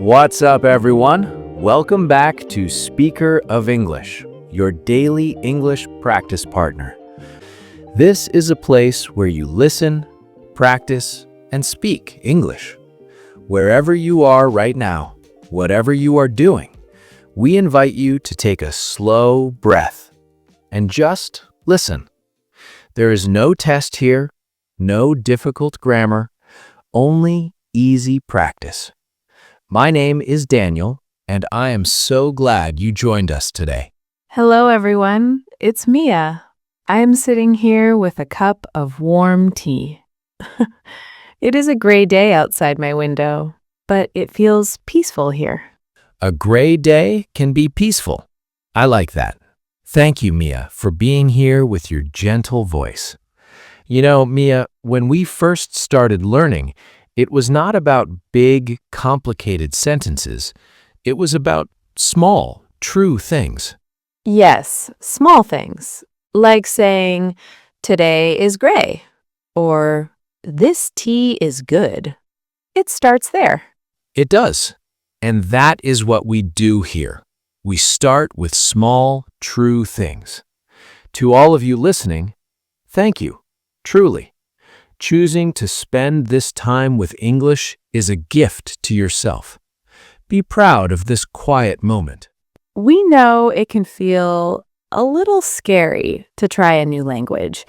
What's up, everyone? Welcome back to Speaker of English, your daily English practice partner. This is a place where you listen, practice, and speak English. Wherever you are right now, whatever you are doing, we invite you to take a slow breath and just listen. There is no test here, no difficult grammar, only easy practice. My name is Daniel, and I am so glad you joined us today. Hello, everyone. It's Mia. I'm sitting here with a cup of warm tea. It is a gray day outside my window, but it feels peaceful here. A gray day can be peaceful. I like that. Thank you, Mia, for being here with your gentle voice. You know, Mia, when we first started learning, it was not about big, complicated sentences. It was about small, true things. Yes, small things, like saying, today is gray, or this tea is good. It starts there. It does. And that is what we do here. We start with small, true things. To all of you listening, thank you, truly. Choosing to spend this time with English is a gift to yourself. Be proud of this quiet moment. We know it can feel a little scary to try a new language.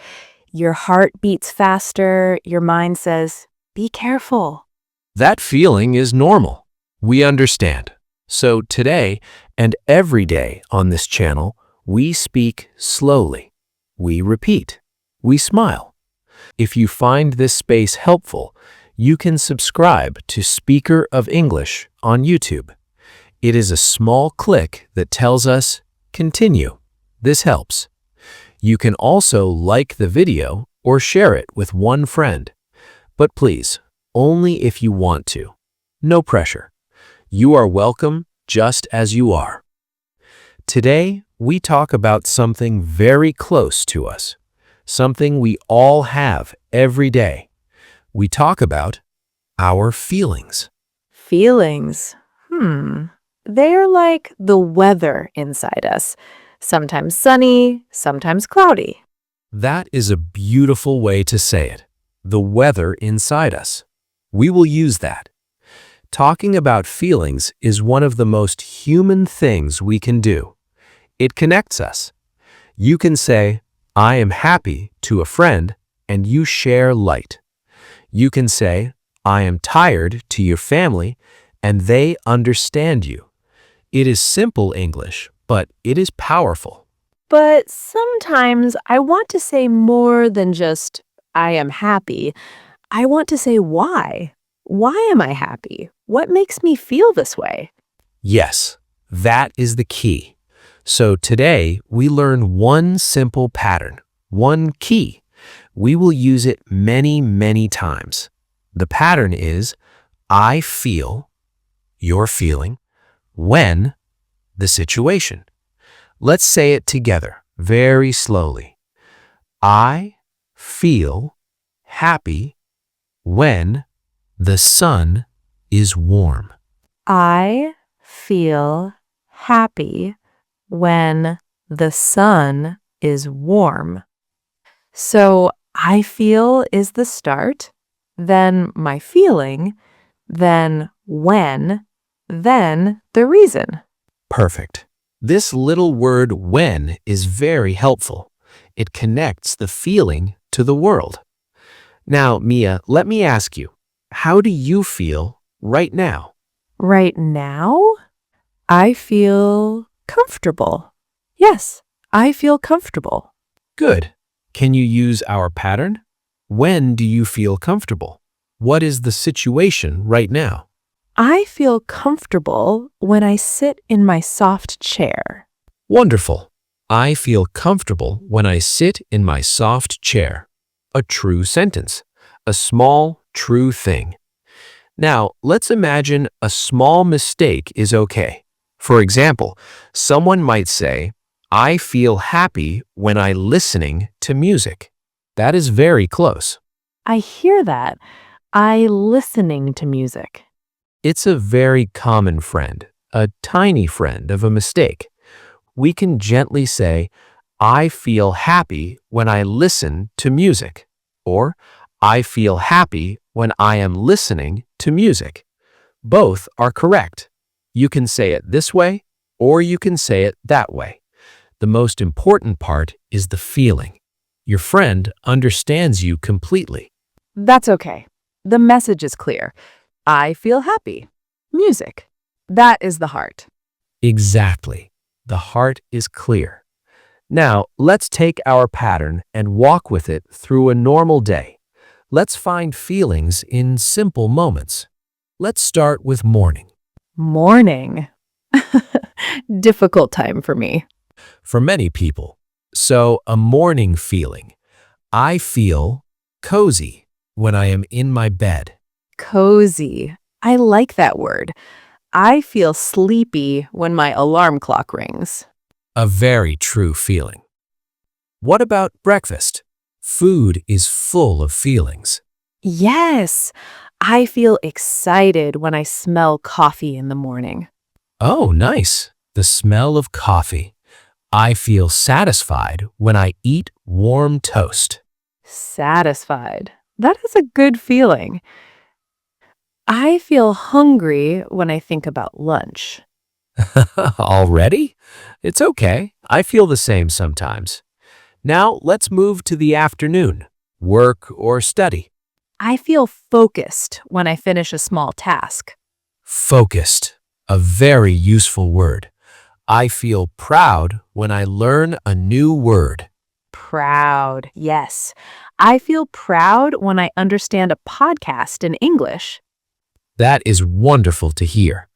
Your heart beats faster, your mind says, be careful. That feeling is normal. We understand. So today and every day on this channel, we speak slowly. We repeat. We smile. If you find this space helpful, you can subscribe to Speaker of English on YouTube. It is a small click that tells us, continue. This helps. You can also like the video or share it with one friend. But please, only if you want to. No pressure. You are welcome just as you are. Today, we talk about something very close to us. Something we all have every day. We talk about our feelings. Feelings. They're like the weather inside us. Sometimes sunny, sometimes cloudy. That is a beautiful way to say it. The weather inside us. We will use that. Talking about feelings is one of the most human things we can do. It connects us. You can say, I am happy to a friend, and you share light. You can say, I am tired to your family, and they understand you. It is simple English, but it is powerful. But sometimes I want to say more than just, I am happy. I want to say why. Why am I happy? What makes me feel this way? Yes, that is the key. So today, we learn one simple pattern, one key. We will use it many, many times. The pattern is, I feel, you're feeling, when, the situation. Let's say it together, very slowly. I feel happy when the sun is warm. I feel happy when the sun is warm. So I feel is the start, then my feeling, then when, then the reason. Perfect. This little word when is very helpful. It connects the feeling to the world. Now, Mia, let me ask you, how do you feel right now? Right now, I feel comfortable. Yes, I feel comfortable. Good. Can you use our pattern? When do you feel comfortable? What is the situation right now? I feel comfortable when I sit in my soft chair. Wonderful. I feel comfortable when I sit in my soft chair. A true sentence. A small, true thing. Now, let's imagine a small mistake is okay. For example, someone might say, I feel happy when I'm listening to music. That is very close. I hear that. I listening to music. It's a very common friend, a tiny friend of a mistake. We can gently say, I feel happy when I listen to music, or I feel happy when I am listening to music. Both are correct. You can say it this way, or you can say it that way. The most important part is the feeling. Your friend understands you completely. That's okay. The message is clear. I feel happy. Music. That is the heart. Exactly. The heart is clear. Now, let's take our pattern and walk with it through a normal day. Let's find feelings in simple moments. Let's start with morning. Morning. Difficult time for me. For many people, so a morning feeling. I feel cozy when I am in my bed. Cozy. I like that word. I feel sleepy when my alarm clock rings. A very true feeling. What about breakfast? Food is full of feelings. Yes, I feel excited when I smell coffee in the morning. Oh, nice. The smell of coffee. I feel satisfied when I eat warm toast. Satisfied. That is a good feeling. I feel hungry when I think about lunch. Already? It's okay. I feel the same sometimes. Now let's move to the afternoon. Work or study. I feel focused when I finish a small task. Focused. A very useful word. I feel proud when I learn a new word. Proud. Yes. I feel proud when I understand a podcast in English. That is wonderful to hear.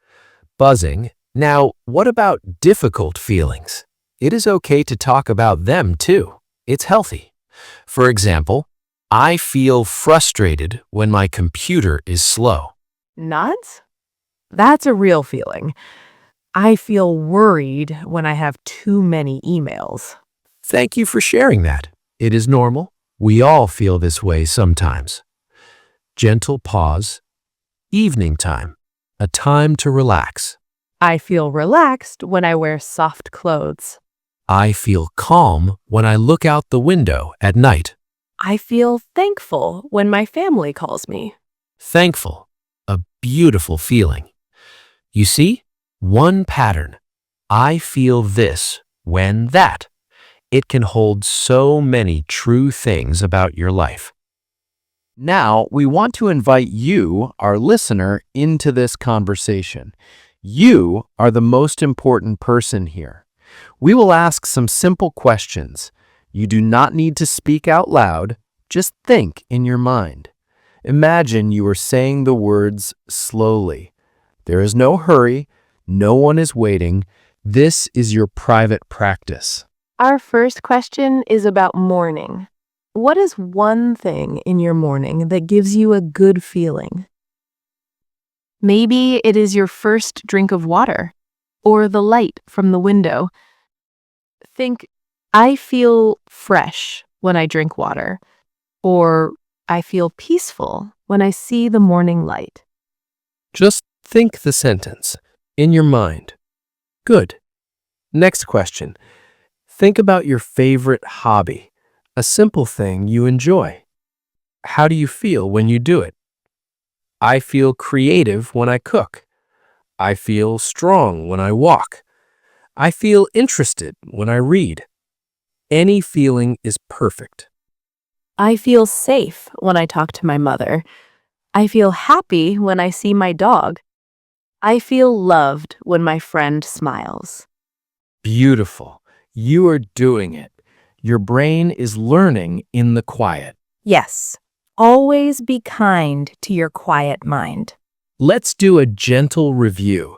Buzzing. Now, what about difficult feelings? It is okay to talk about them too. It's healthy. For example, I feel frustrated when my computer is slow. Nuts? That's a real feeling. I feel worried when I have too many emails. Thank you for sharing that. It is normal. We all feel this way sometimes. Gentle pause. Evening time. A time to relax. I feel relaxed when I wear soft clothes. I feel calm when I look out the window at night. I feel thankful when my family calls me. Thankful. A beautiful feeling. You see? One pattern. I feel this when that. It can hold so many true things about your life. Now, we want to invite you, our listener, into this conversation. You are the most important person here. We will ask some simple questions. You do not need to speak out loud. Just think in your mind. Imagine you are saying the words slowly. There is no hurry. No one is waiting. This is your private practice. Our first question is about morning. What is one thing in your morning that gives you a good feeling? Maybe it is your first drink of water or the light from the window. Think, I feel fresh when I drink water, or I feel peaceful when I see the morning light. Just think the sentence in your mind. Good. Next question. Think about your favorite hobby, a simple thing you enjoy. How do you feel when you do it? I feel creative when I cook. I feel strong when I walk. I feel interested when I read. Any feeling is perfect. I feel safe when I talk to my mother. I feel happy when I see my dog. I feel loved when my friend smiles. Beautiful. You are doing it. Your brain is learning in the quiet. Yes, always be kind to your quiet mind. Let's do a gentle review.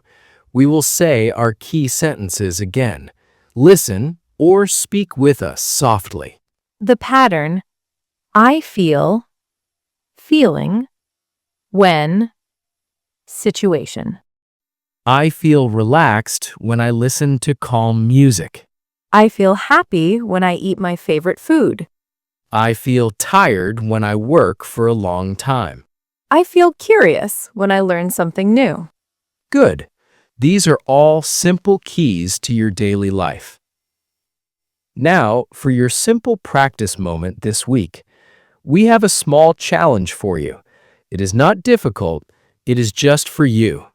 We will say our key sentences again. Listen or speak with us softly. The pattern, I feel, feeling, when, situation. I feel relaxed when I listen to calm music. I feel happy when I eat my favorite food. I feel tired when I work for a long time. I feel curious when I learn something new. Good. These are all simple keys to your daily life. Now, for your simple practice moment this week, we have a small challenge for you. It is not difficult, it is just for you.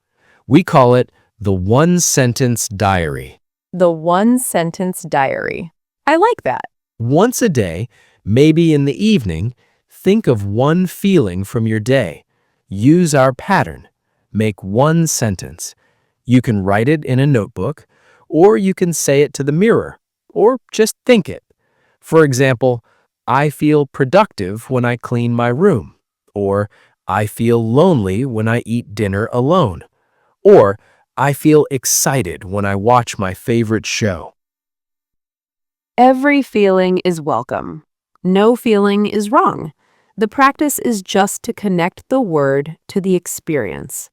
We call it the one-sentence diary. The one-sentence diary. I like that. Once a day, maybe in the evening, think of one feeling from your day. Use our pattern. Make one sentence. You can write it in a notebook, or you can say it to the mirror, or just think it. For example, I feel productive when I clean my room, or I feel lonely when I eat dinner alone, or I feel excited when I watch my favorite show. Every feeling is welcome. No feeling is wrong. The practice is just to connect the word to the experience.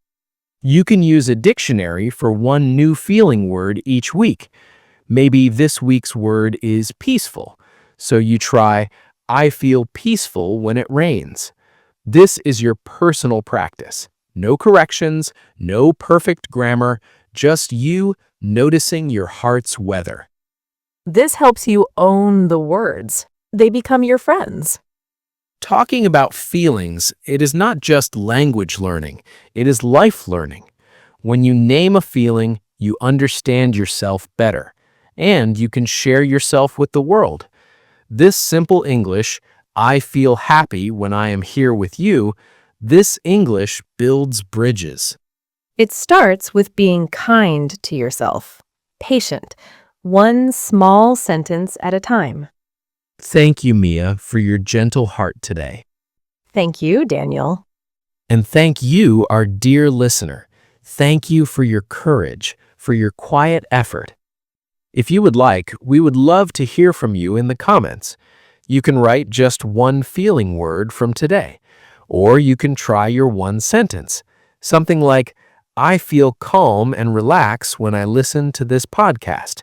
You can use a dictionary for one new feeling word each week. Maybe this week's word is peaceful, so you try, I feel peaceful when it rains. This is your personal practice. No corrections, no perfect grammar, just you noticing your heart's weather. This helps you own the words. They become your friends. Talking about feelings, it is not just language learning, it is life learning. When you name a feeling, you understand yourself better, and you can share yourself with the world. This simple English, I feel happy when I am here with you, this English builds bridges. It starts with being kind to yourself, patient, one small sentence at a time. Thank you, Mia, for your gentle heart today. Thank you, Daniel. And thank you, our dear listener. Thank you for your courage, for your quiet effort. If you would like, we would love to hear from you in the comments. You can write just one feeling word from today, or you can try your one sentence. Something like, I feel calm and relax when I listen to this podcast.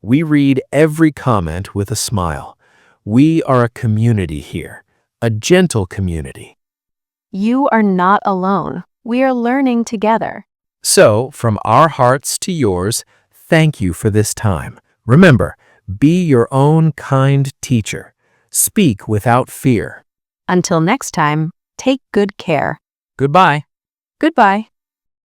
We read every comment with a smile. We are a community here, a gentle community. You are not alone. We are learning together. So, from our hearts to yours, thank you for this time. Remember, be your own kind teacher. Speak without fear. Until next time, take good care. Goodbye. Goodbye.